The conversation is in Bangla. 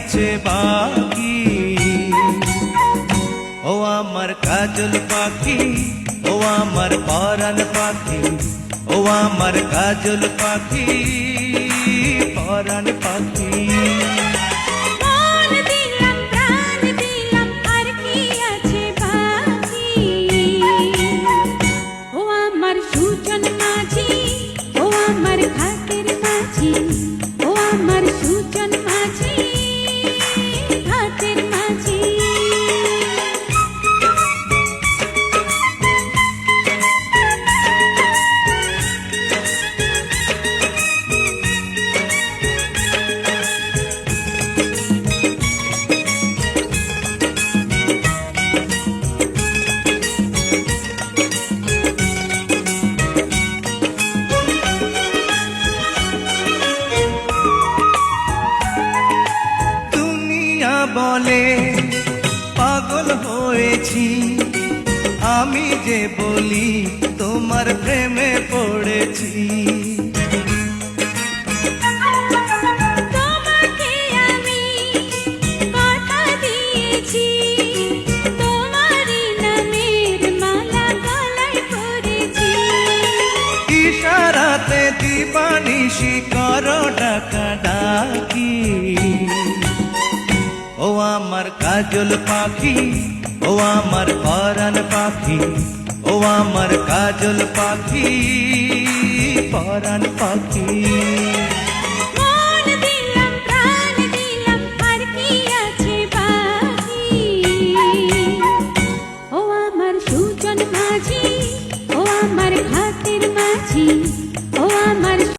আছে বাকি। ও আমার কাজল পাখি, ও আমার পরাণ পাখি, ও আমার কাজল পাখি, পরাণ পাখি। বলে পাগল হয়েছি, আমি যে বলি তোমার প্রেমে পড়েছি। তোমাকে আমি কথা দিয়েছি, তোমারই নামের মালা গলায় পরেছি। ইশারাতে দিবানিশি করো ডাকা ডাকি। ও আমার কাজল পাখি, ও আমার পরাণ পাখি, ও আমার কাজল পাখি, পরাণ পাখি। মন দিলাম প্রাণ দিলাম, আর কি আছে বাকি? ও আমার সুজন মাঝি, ও আমার ঘাটের মাঝি।